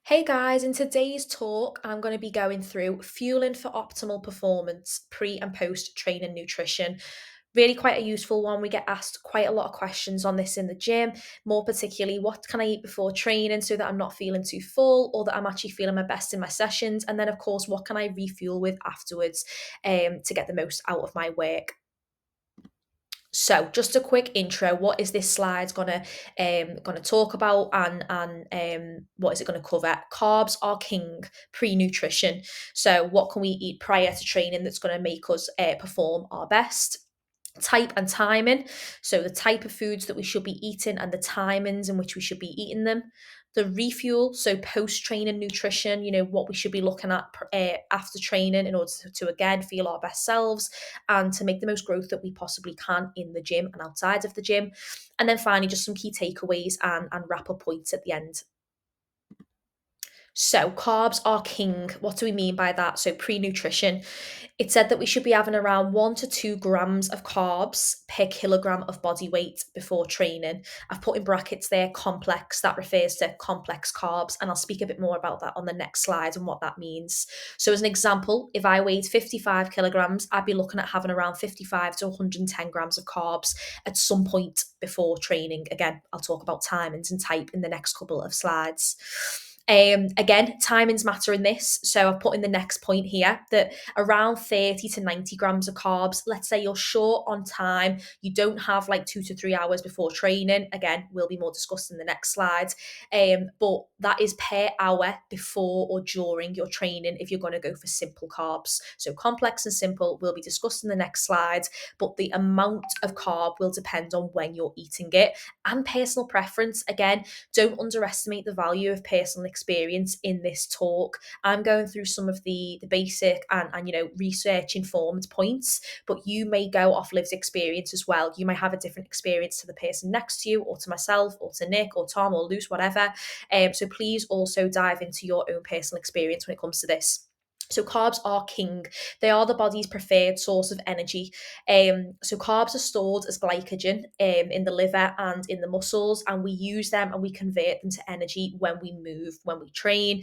Hey guys, in today's talk, I'm going to be going through fueling for optimal performance, pre and post training nutrition. Really quite a useful one. We get asked quite a lot of questions on this in the gym, more particularly what can I eat before training so that I'm not feeling too full or that I'm actually feeling my best in my sessions. And then, of course, what can I refuel with afterwards to get the most out of my work. So, just a quick intro. What is this slide gonna talk about, and what is it gonna cover? Carbs are king. Pre-nutrition. So, what can we eat prior to training that's gonna make us perform our best? Type and timing. So, the type of foods that we should be eating and the timings in which we should be eating them. The refuel, so post training nutrition, what we should be looking at after training in order to again feel our best selves and to make the most growth that we possibly can in the gym and outside of the gym. And then finally, just some key takeaways and wrap up points at the end. So, carbs are king. What do we mean by that? So, pre nutrition. It said that we should be having around 1 to 2 grams of carbs per kilogram of body weight before training. I've put in brackets there complex, that refers to complex carbs, and I'll speak a bit more about that on the next slide and what that means. So, as an example, if I weighed 55 kilograms, I'd be looking at having around 55 to 110 grams of carbs at some point before training. Again, I'll talk about timings and type in the next couple of slides. Again, timings matter in this. So I've put in the next point here that around 30 to 90 grams of carbs, let's say you're short on time, you don't have like 2 to 3 hours before training. Again, will be more discussed in the next slide. But that is per hour before or during your training if you're going to go for simple carbs. So complex and simple will be discussed in the next slide, but the amount of carb will depend on when you're eating it and personal preference. Again, don't underestimate the value of personal experience in this talk. I'm going through some of the basic and research informed points, but you may go off lived experience as well. You may have a different experience to the person next to you, or to myself, or to Nick, or Tom, or Luce, whatever. So please also dive into your own personal experience when it comes to this. So carbs are king. They are the body's preferred source of energy. So carbs are stored as glycogen in the liver and in the muscles, and we use them and we convert them to energy when we move, when we train.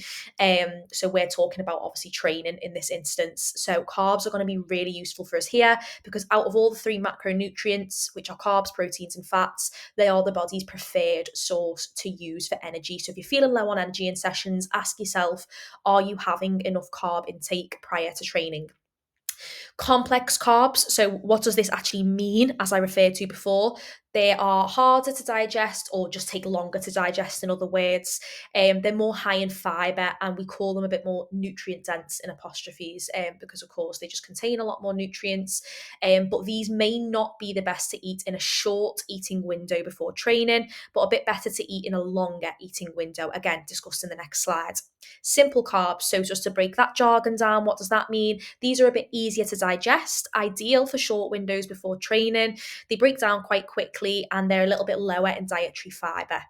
So we're talking about obviously training in this instance. So carbs are going to be really useful for us here because out of all the three macronutrients, which are carbs, proteins, and fats, they are the body's preferred source to use for energy. So if you're feeling low on energy in sessions, ask yourself, are you having enough carb intake prior to training? Complex carbs. So, what does this actually mean? As I referred to before, they are harder to digest or just take longer to digest, in other words. They're more high in fiber and we call them a bit more nutrient dense in apostrophes because, of course, they just contain a lot more nutrients. But these may not be the best to eat in a short eating window before training, but a bit better to eat in a longer eating window. Again, discussed in the next slide. Simple carbs. So, just to break that jargon down, what does that mean? These are a bit easier to digest, ideal for short windows before training. They break down quite quickly and they're a little bit lower in dietary fiber.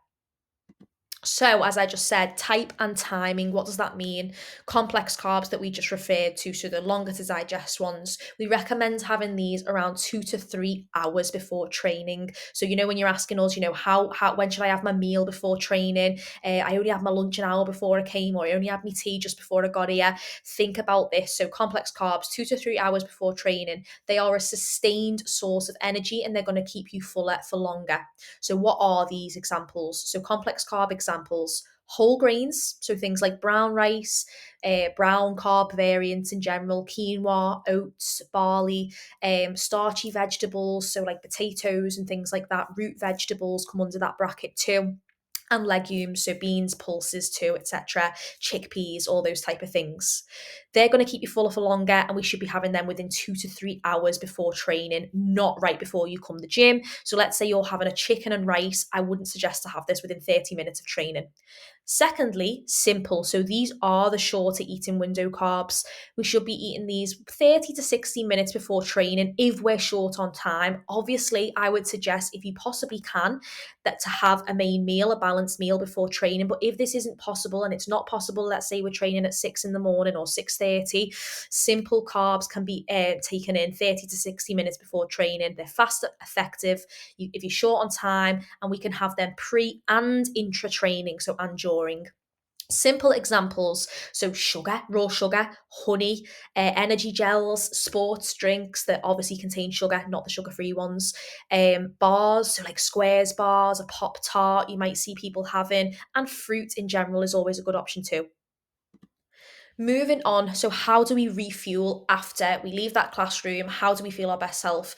So, as I just said, type and timing, what does that mean? Complex carbs that we just referred to, so the longer to digest ones, we recommend having these around 2 to 3 hours before training. So, when you're asking us, when should I have my meal before training? I only have my lunch an hour before I came, or I only had my tea just before I got here. Think about this. So, complex carbs, 2 to 3 hours before training, they are a sustained source of energy and they're going to keep you fuller for longer. So, what are these examples? So, complex carb examples: whole grains, so things like brown rice, brown carb variants in general, quinoa, oats, barley, starchy vegetables, so like potatoes and things like that. Root vegetables come under that bracket too, and legumes, so beans, pulses too, etc., chickpeas, all those type of things. They're going to keep you fuller for longer, and we should be having them within 2 to 3 hours before training, not right before you come to the gym. So let's say you're having a chicken and rice, I wouldn't suggest to have this within 30 minutes of training. Secondly, simple. So these are the shorter eating window carbs. We should be eating these 30 to 60 minutes before training if we're short on time. Obviously, I would suggest, if you possibly can, that to have a main meal, a balanced meal before training. But if this isn't possible and it's not possible, let's say we're training at 6 in the morning or 6:30, simple carbs can be taken in 30 to 60 minutes before training. They're fast, effective, if you're short on time, and we can have them pre and intra training, so and during. Simple examples, so sugar, raw sugar, honey, energy gels, sports drinks that obviously contain sugar, not the sugar-free ones, bars, so like Squares bars, a Pop Tart you might see people having, and fruit in general is always a good option too. Moving on, so how do we refuel after we leave that classroom? How do we feel our best self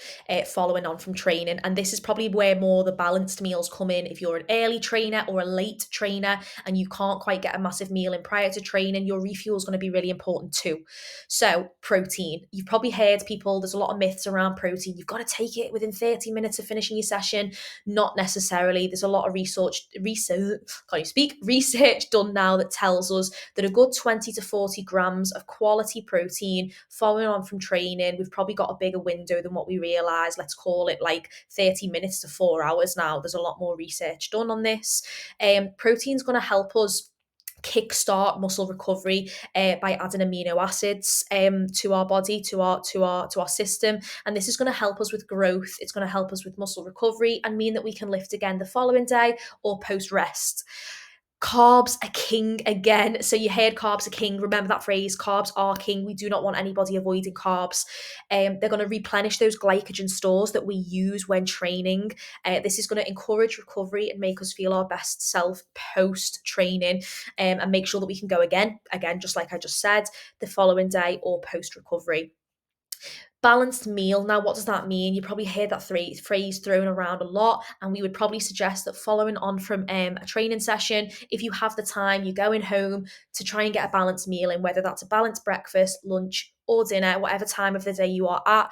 following on from training? And this is probably where more the balanced meals come in. If you're an early trainer or a late trainer and you can't quite get a massive meal in prior to training, your refuel is going to be really important too. So, protein. You've probably heard people, there's a lot of myths around protein. You've got to take it within 30 minutes of finishing your session. Not necessarily. There's a lot of can't you speak? Research done now that tells us that a good 20 to 40 grams of quality protein following on from training, we've probably got a bigger window than what we realize. Let's call it like 30 minutes to 4 hours now. There's a lot more research done on this. Protein's going to help us kickstart muscle recovery by adding amino acids to our body, to our system, and this is going to help us with growth. It's going to help us with muscle recovery and mean that we can lift again the following day or post rest. Carbs are king again. So you heard carbs are king. Remember that phrase, carbs are king. We do not want anybody avoiding carbs. They're going to replenish those glycogen stores that we use when training. This is going to encourage recovery and make us feel our best self post training, and make sure that we can go again, just like I just said, the following day or post recovery. Balanced meal. Now, what does that mean? You probably heard that phrase thrown around a lot, and we would probably suggest that following on from a training session, if you have the time, you're going home to try and get a balanced meal in, whether that's a balanced breakfast, lunch, or dinner, whatever time of the day you are at.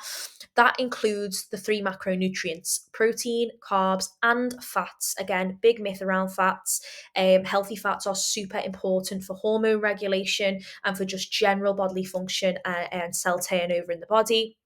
That includes the three macronutrients: protein, carbs, and fats. Again, big myth around fats. Healthy fats are super important for hormone regulation and for just general bodily function and cell turnover in the body.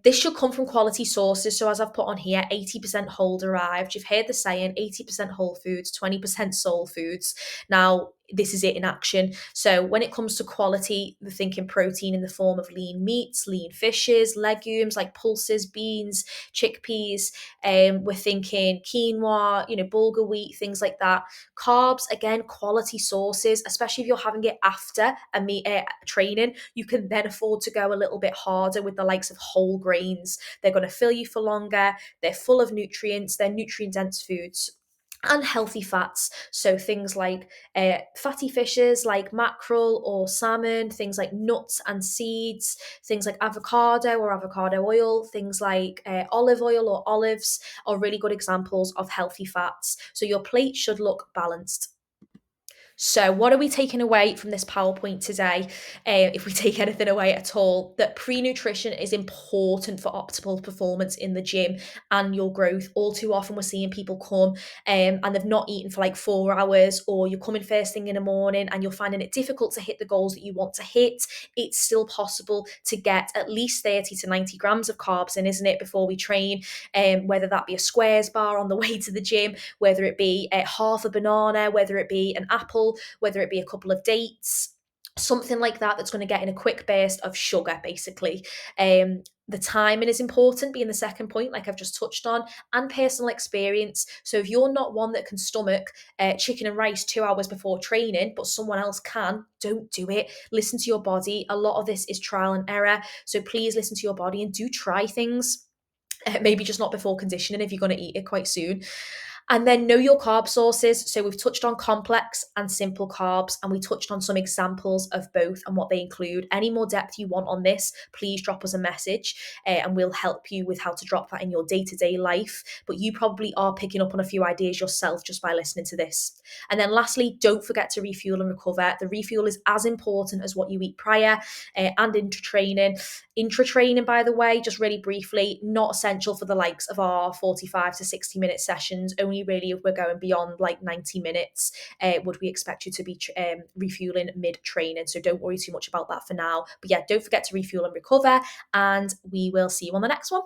This should come from quality sources. So, as I've put on here, 80% whole derived. You've heard the saying 80% whole foods, 20% soul foods. Now, this is it in action. So, when it comes to quality, we're thinking protein in the form of lean meats, lean fishes, legumes like pulses, beans, chickpeas. We're thinking quinoa, bulgur wheat, things like that. Carbs, again, quality sources, especially if you're having it after training, you can then afford to go a little bit harder with the likes of whole grains. They're going to fill you for longer. They're full of nutrients. They're nutrient dense foods. And healthy fats, so things like fatty fishes like mackerel or salmon, things like nuts and seeds, things like avocado or avocado oil, things like olive oil or olives are really good examples of healthy fats. So your plate should look balanced. So, what are we taking away from this PowerPoint today? If we take anything away at all, that pre nutrition is important for optimal performance in the gym and your growth. All too often, we're seeing people come and they've not eaten for like 4 hours, or you're coming first thing in the morning and you're finding it difficult to hit the goals that you want to hit. It's still possible to get at least 30 to 90 grams of carbs in, isn't it, before we train? Whether that be a Squares bar on the way to the gym, whether it be half a banana, whether it be an apple, whether it be a couple of dates, something like that that's going to get in a quick burst of sugar, basically. The timing is important, being the second point, like I've just touched on, and personal experience. So if you're not one that can stomach chicken and rice 2 hours before training, but someone else can, don't do it. Listen to your body. A lot of this is trial and error. So please listen to your body and do try things. Maybe just not before conditioning if you're going to eat it quite soon. And then know your carb sources. So we've touched on complex and simple carbs, and we touched on some examples of both and what they include. Any more depth you want on this, please drop us a message and we'll help you with how to drop that in your day-to-day life. But you probably are picking up on a few ideas yourself just by listening to this. And then lastly, don't forget to refuel and recover. The refuel is as important as what you eat prior and intra-training. Intra-training, by the way, just really briefly, not essential for the likes of our 45 to 60-minute sessions. Only really if we're going beyond like 90 minutes would we expect you to be refueling mid-training. So don't worry too much about that for now. But yeah, don't forget to refuel and recover, and we will see you on the next one.